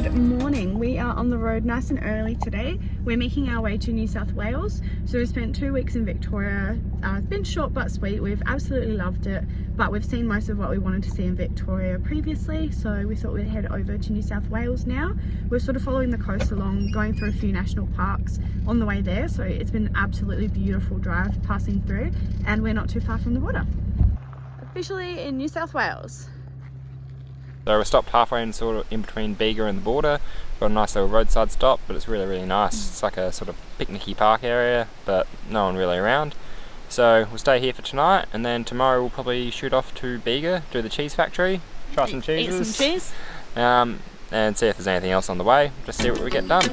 Good morning. We are on the road nice and early today. We're making our way to New South Wales. So we spent 2 weeks in Victoria. It's been short but sweet. We've absolutely loved it, but we've seen most of what we wanted to see in Victoria previously, so we thought we'd head over to New South Wales now. We're sort of following the coast along, going through a few national parks on the way there, so it's been an absolutely beautiful drive passing through, and we're not too far from the water. Officially in New South Wales. So we stopped halfway in, sort of in between Bega and the border. Got a nice little roadside stop, but it's really nice. It's like a sort of picnicky park area, but no one really around. So we'll stay here for tonight, and then tomorrow we'll probably shoot off to Bega, do the cheese factory, try some cheeses, eat some cheese, and see if there's anything else on the way. Just see what we get done.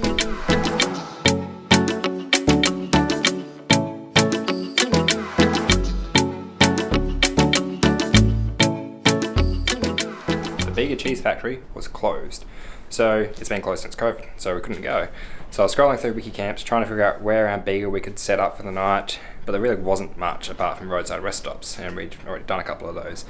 Bega cheese factory was closed, so it's been closed since COVID, so we couldn't go. So I was scrolling through wiki camps trying to figure out where around Bega we could set up for the night, but there really wasn't much apart from roadside rest stops, and we'd already done a couple of those.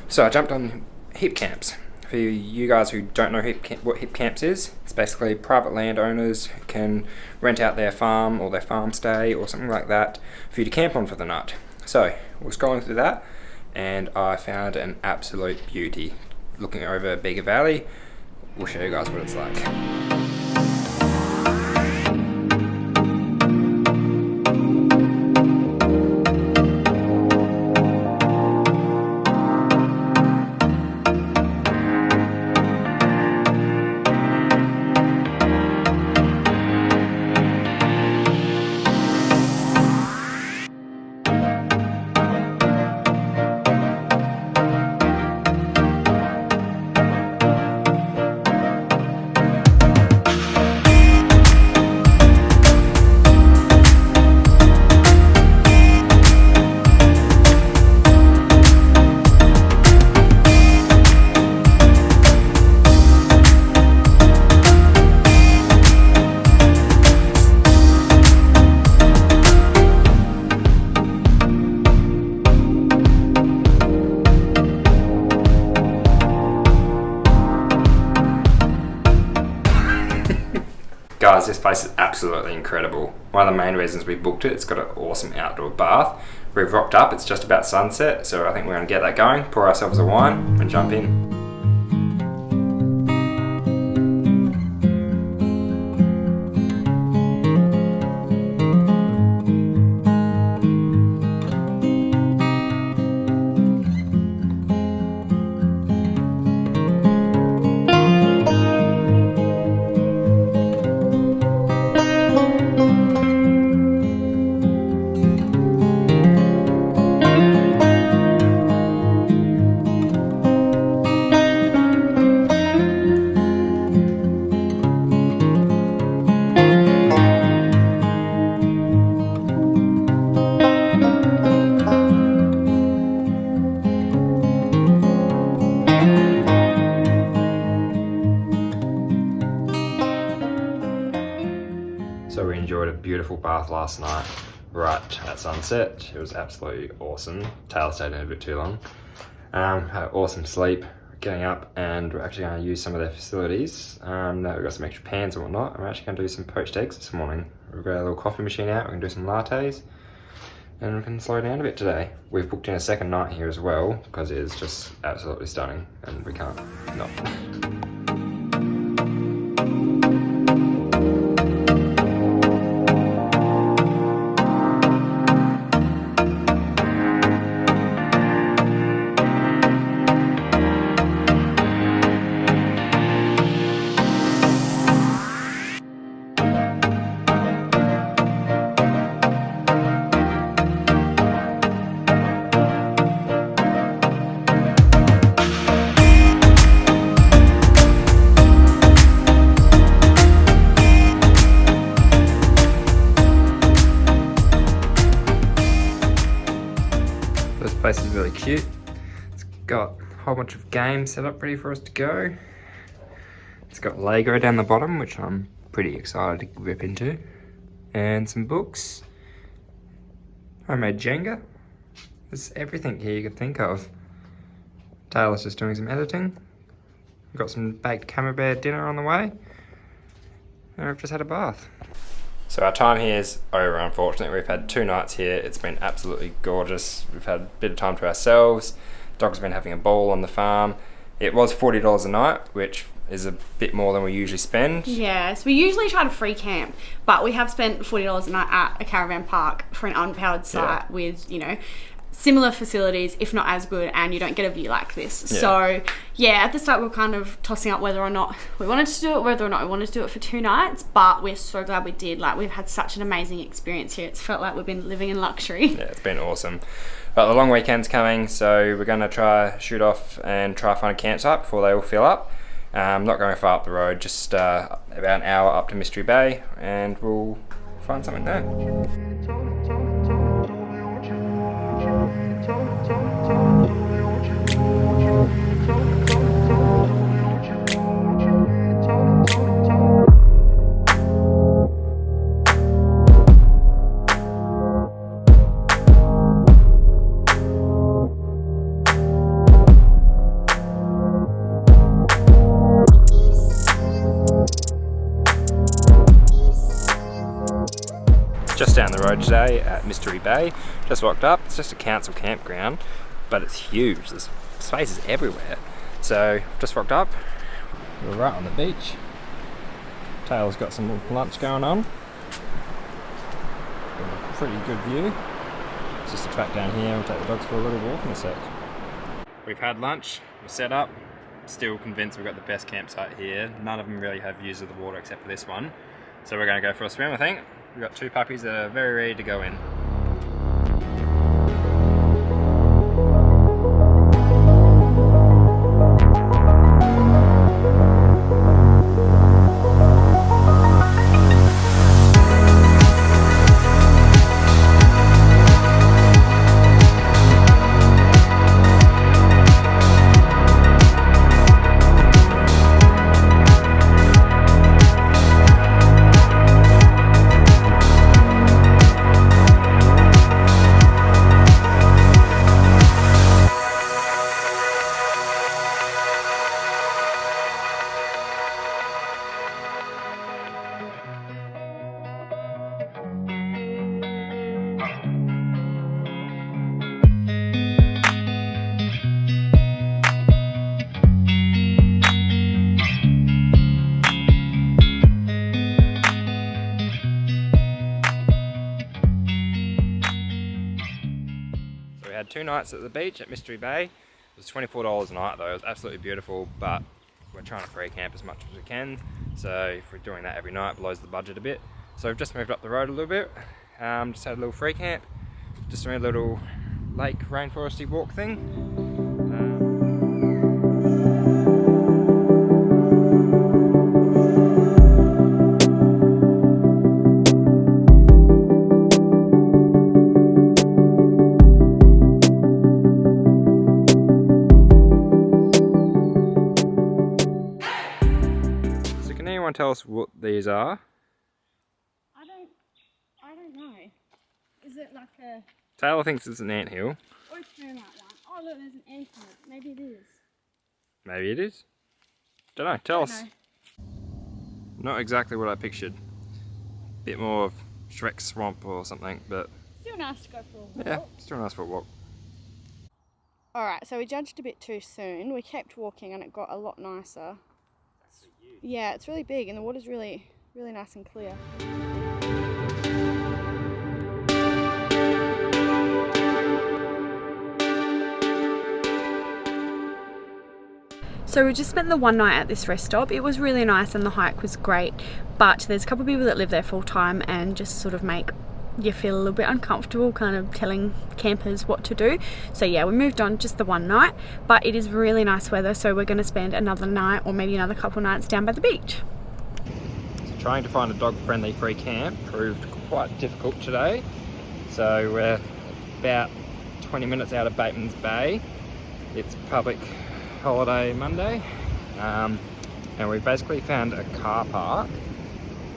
So I jumped on hip camps. For you guys who don't know what hip camps is, it's basically private landowners can rent out their farm or their farm stay or something like that for you to camp on for the night. So we're scrolling through that, and I found an absolute beauty. Looking over Bega Valley, we'll show you guys what it's like. Guys, this place is absolutely incredible. One of the main reasons we booked it, it's got an awesome outdoor bath. We've rocked up, it's just about sunset, so I think we're going to get that going, pour ourselves a wine and jump in. So we enjoyed a beautiful bath last night, right at sunset. It was absolutely awesome. Tayla stayed in a bit too long. Had an awesome sleep, getting up, and we're actually going to use some of their facilities. Now we've got some extra pans and whatnot. I'm actually going to do some poached eggs this morning. We've got a little coffee machine out, we can do some lattes, and we can slow down a bit today. We've booked in a second night here as well, because it is just absolutely stunning, and we can't not. This place is really cute. It's got a whole bunch of games set up ready for us to go. It's got Lego down the bottom, which I'm pretty excited to rip into. And some books. Homemade Jenga. There's everything here you could think of. Tayla's just doing some editing. We've got some baked camembert dinner on the way. And we've just had a bath. So our time here is over, unfortunately. We've had 2 nights here. It's been absolutely gorgeous. We've had a bit of time to ourselves. Dogs have been having a ball on the farm. It was $40 a night, which is a bit more than we usually spend. Yes, we usually try to free camp, but we have spent $40 a night at a caravan park for an unpowered site with, you know, similar facilities, if not as good, and you don't get a view like this. Yeah. So yeah, at the start we were kind of tossing up whether or not we wanted to do it, whether or not we wanted to do it for 2 nights, but we're so glad we did. Like, we've had such an amazing experience here. It's felt like we've been living in luxury. Yeah, it's been awesome. But the long weekend's coming, so we're going to try shoot off and try find a campsite before they all fill up. Not going far up the road, just about an hour up to Mystery Bay, and we'll find something there. Just down the road today at Mystery Bay. Just walked up. It's just a council campground, but it's huge. There's spaces everywhere. So just walked up. We're right on the beach. Tayla's got some lunch going on. Pretty good view. It's just a track down here. We'll take the dogs for a little walk in a sec. We've had lunch. We're set up. Still convinced we've got the best campsite here. None of them really have views of the water except for this one. So we're going to go for a swim, I think. We've got 2 puppies that are very ready to go in. We had 2 nights at the beach at Mystery Bay. It was $24 a night though. It was absolutely beautiful, but we're trying to free camp as much as we can. So if we're doing that every night, it blows the budget a bit. So we've just moved up the road a little bit. Just had a little free camp. Just doing a little lake rainforesty walk thing. Tell us what these are. I don't know. Is it like a... Tayla thinks it's an anthill. Or a termite one. Oh look, there's an ant in it. Maybe it is. Maybe it is. Don't know. Tell us. Not exactly what I pictured. Bit more of Shrek's swamp or something, but... Still nice to go for a walk. Yeah, still nice for a walk. Alright, so we judged a bit too soon. We kept walking and it got a lot nicer. Yeah, it's really big and the water's really nice and clear. So we just spent the 1 night at this rest stop. It was really nice and the hike was great, but there's a couple of people that live there full time and just sort of make you feel a little bit uncomfortable kind of telling campers what to do. So yeah, we moved on just the 1 night, but it is really nice weather, so we're going to spend another night or maybe another couple nights down by the beach. So trying to find a dog-friendly free camp proved quite difficult today. So we're about 20 minutes out of Bateman's Bay. It's public holiday Monday, and we basically found a car park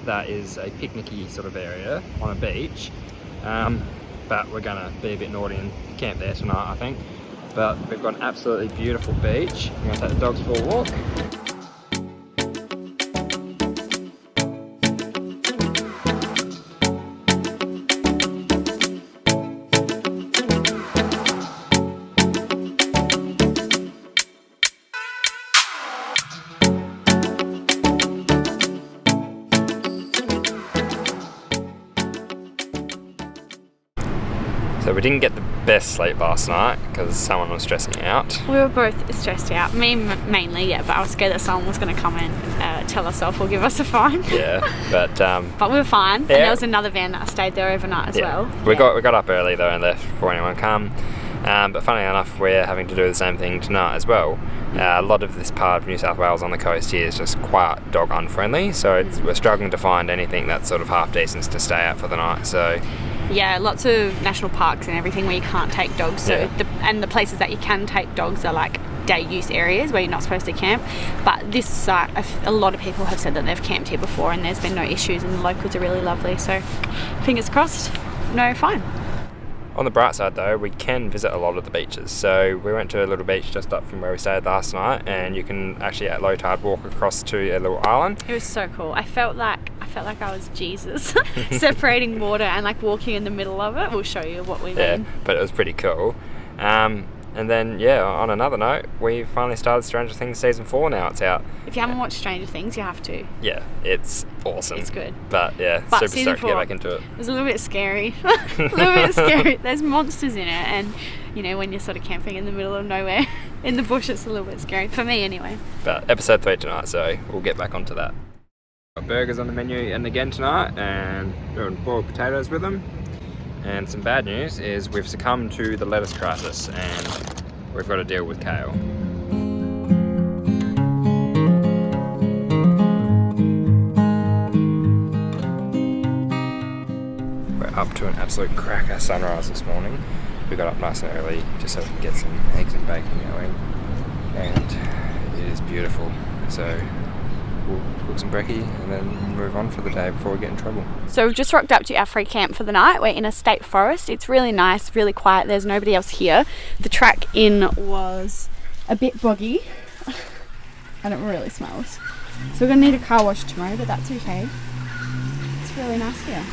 that is a picnicky sort of area on a beach, but we're gonna be a bit naughty and camp there tonight, I think. But we've got an absolutely beautiful beach. We're gonna take the dogs for a walk. So we didn't get the best sleep last night because someone was stressing out. We were both stressed out. Me mainly, yeah, but I was scared that someone was going to come and tell us off or give us a fine. Yeah, but we were fine. Yeah. And there was another van that stayed there overnight as well. We got up early though and left before anyone come. But funnily enough, we're having to do the same thing tonight as well. A lot of this part of New South Wales on the coast here is just quite dog unfriendly, so we're struggling to find anything that's sort of half decent to stay at for the night. So yeah, lots of national parks and everything where you can't take dogs. So Yeah. the places that you can take dogs are like day use areas where you're not supposed to camp. But this site, a lot of people have said that they've camped here before and there's been no issues, and the locals are really lovely. So fingers crossed, no fine. on the bright side though, we can visit a lot of the beaches. So we went to a little beach just up from where we stayed last night, and you can actually at low tide walk across to a little island. It was so cool. I felt like I was Jesus, separating water and like walking in the middle of it. We'll show you what we mean. Yeah, but it was pretty cool. And then, yeah, on another note, we finally started Stranger Things Season 4 now. It's out. If you haven't watched Stranger Things, you have to. Yeah, it's awesome. It's good. But yeah, But super Season stoked to get 4 back into it. It was a little bit scary. A little bit scary. There's monsters in it, and you know, when you're sort of camping in the middle of nowhere in the bush, it's a little bit scary. For me, anyway. But episode 3 tonight, so we'll get back onto that. Got burgers on the menu and again tonight, and doing boiled potatoes with them. And some bad news is we've succumbed to the lettuce crisis, and we've got to deal with kale. We're up to an absolute cracker sunrise this morning. We got up nice and early just so we can get some eggs and bacon going, and it is beautiful. So we'll cook some brekkie and then move on for the day before we get in trouble. So we've just rocked up to our free camp for the night. We're in a state forest. It's really nice, really quiet. There's nobody else here. The track in was a bit boggy and it really smells. So we're gonna need a car wash tomorrow, but that's okay. It's really nice here.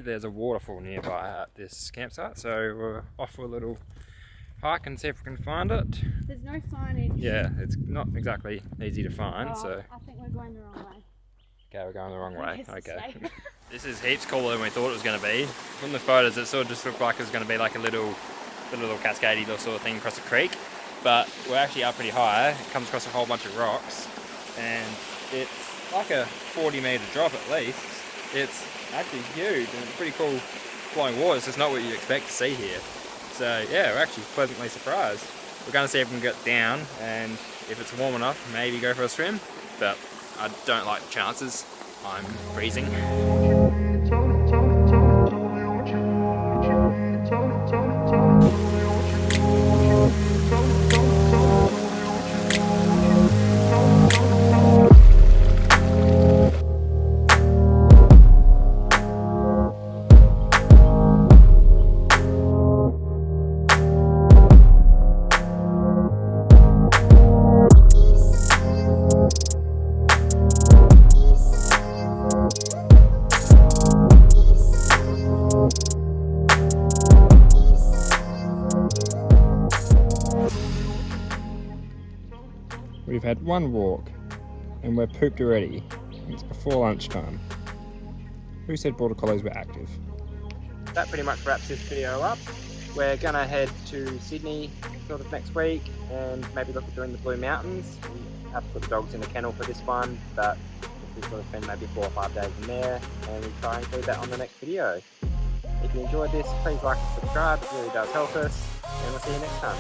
There's a waterfall nearby at this campsite, so we're off for a little hike and see if we can find it. There's no signage. Yeah, it's not exactly easy to find, so... I think we're going the wrong way. Okay, we're going the wrong way. Okay. Stay. This is heaps cooler than we thought it was going to be. From the photos, it sort of just looked like it was going to be like a little cascadey sort of thing across a creek, but we're actually up pretty high. It comes across a whole bunch of rocks, and it's like a 40-metre drop at least. It's actually huge and it's pretty cool flowing water. It's just not what you expect to see here. So yeah, we're actually pleasantly surprised. We're going to see if we can get down, and if it's warm enough, maybe go for a swim. But I don't like the chances. I'm freezing. We've had one walk and we're pooped already. It's before lunchtime. Who said border collies were active? That pretty much wraps this video up. We're gonna head to Sydney sort of next week and maybe look at doing the Blue Mountains. We have to put the dogs in the kennel for this one, but we sort of spend maybe 4 or 5 days in there, and we'll try and include that on the next video. If you enjoyed this, please like and subscribe, it really does help us, and we'll see you next time.